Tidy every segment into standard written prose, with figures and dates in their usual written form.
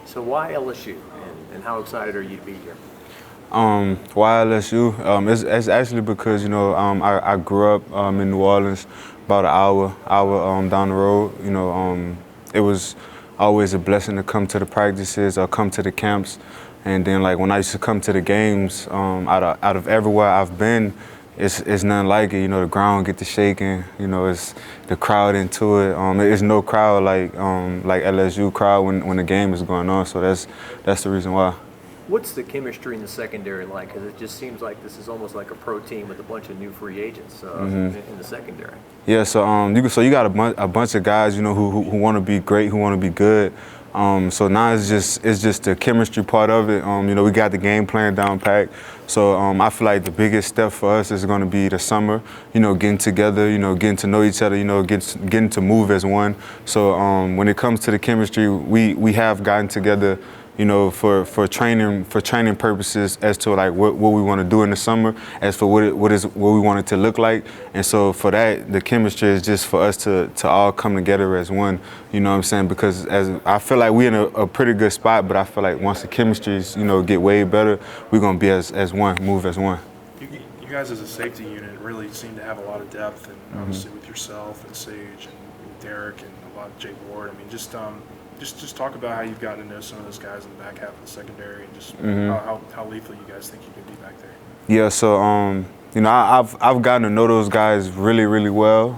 So why LSU, and how excited are you to be here? Why LSU? It's actually because I grew up in New Orleans, about an hour down the road. It was always a blessing to come to the practices or come to the camps, and then like when I used to come to the games, out of everywhere I've been, it's nothing like it. The ground get to shaking. It's the crowd into it. There's no crowd like LSU crowd when the game is going on. So that's the reason why. What's the chemistry in the secondary like? Because it just seems like this is almost like a pro team with a bunch of new free agents in the secondary. Yeah, so you got a bunch of guys who want to be great, who want to be good. So now it's just the chemistry part of it. We got the game plan down packed. So I feel like the biggest step for us is going to be the summer. Getting together, getting to know each other, getting to move as one. So when it comes to the chemistry, we have gotten together. For training purposes as to like what we want to do in the summer, as for what we want it to look like, and so for that the chemistry is just for us to all come together as one. You know what I'm saying? Because as I feel like we're in a pretty good spot, but I feel like once the chemistries get way better, we're gonna be as one, move as one. You guys as a safety unit really seem to have a lot of depth, and obviously with yourself and Sage and Derek and a lot of Jake Ward. I mean, just talk about how you've gotten to know some of those guys in the back half of the secondary, and just how lethal you guys think you can be back there. Yeah, so I've gotten to know those guys really, really well.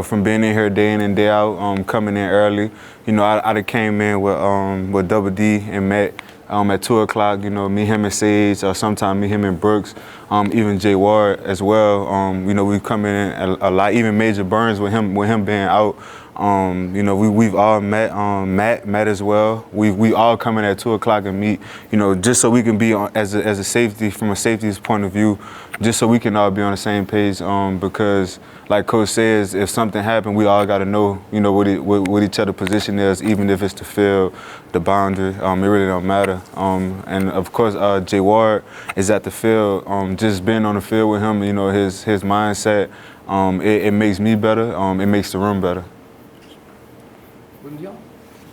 From being in here day in and day out, coming in early. I came in with Double D and Matt at 2 o'clock. Me, him, and Sage, or sometimes me, him, and Brooks, even Jay Ward as well. We come in a lot, even Major Burns with him being out. We've all met Matt as well. We all come in at 2 o'clock and meet, just so we can be as a safety, from a safety's point of view, just so we can all be on the same page. Because like Coach says, if something happened, we all got to know, what each other's position is, even if it's the field, the boundary. It really don't matter. And of course, Jay Ward is at the field. Just being on the field with him, his mindset, it makes me better. It makes the room better. When y'all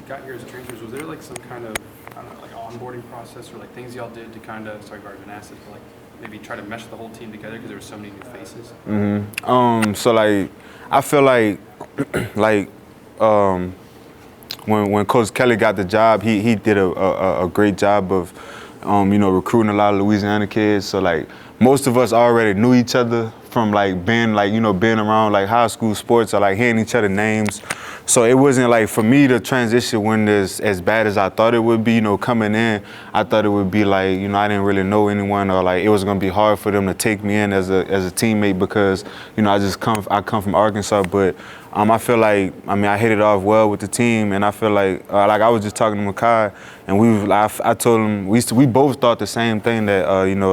got here as transfers, was there like some kind of, I don't know, like onboarding process or like things y'all did to kind of, sorry, I've been asked it, but like maybe try to mesh the whole team together because there were so many new faces? So like, I feel like, when Coach Kelly got the job, he did a great job of, recruiting a lot of Louisiana kids. So like, most of us already knew each other from like being around like high school sports or like hearing each other's names. So it wasn't like for me to transition when it's as bad as I thought it would be. Coming in, I thought it would be like, I didn't really know anyone, or like it was gonna be hard for them to take me in as a teammate because I come from Arkansas. But I feel like I hit it off well with the team, and I feel like I was just talking to Makai, and I told him we both thought the same thing, that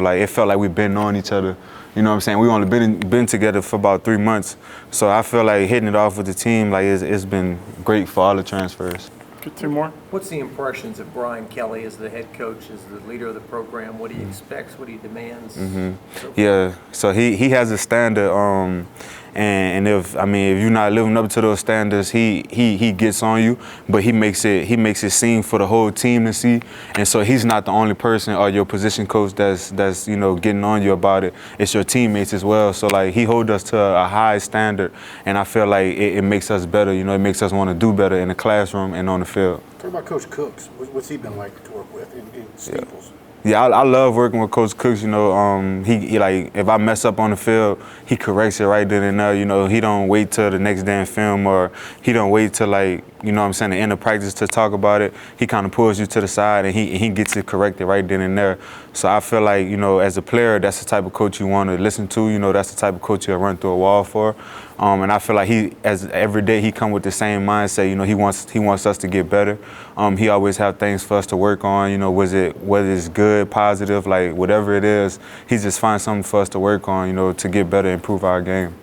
like it felt like we've been knowing each other. You know what I'm saying? We only been together for about 3 months. So I feel like hitting it off with the team, like it's been great for all the transfers. Get 2 more. What's the impressions of Brian Kelly as the head coach, as the leader of the program? What he expects, what he demands? Yeah, so he has a standard, and if you're not living up to those standards, he gets on you, but he makes it seem for the whole team to see. And so he's not the only person or your position coach that's getting on you about it. It's your teammates as well. So like he holds us to a high standard, and I feel like it makes us better. It makes us want to do better in the classroom and on the field. Talk about Coach Cooks. What's he been like to work with in Staples? Yeah, I love working with Coach Cooks. He like, if I mess up on the field, he corrects it right then and there. He don't wait till the next day in film, or he don't wait till like, the end of practice to talk about it. He kind of pulls you to the side, and he gets it corrected right then and there. So I feel like, as a player, that's the type of coach you want to listen to. That's the type of coach you'll run through a wall for. And I feel like every day he come with the same mindset. He wants us to get better. He always have things for us to work on. Whether it's good, positive, like whatever it is, he just finds something for us to work on. To get better, improve our game.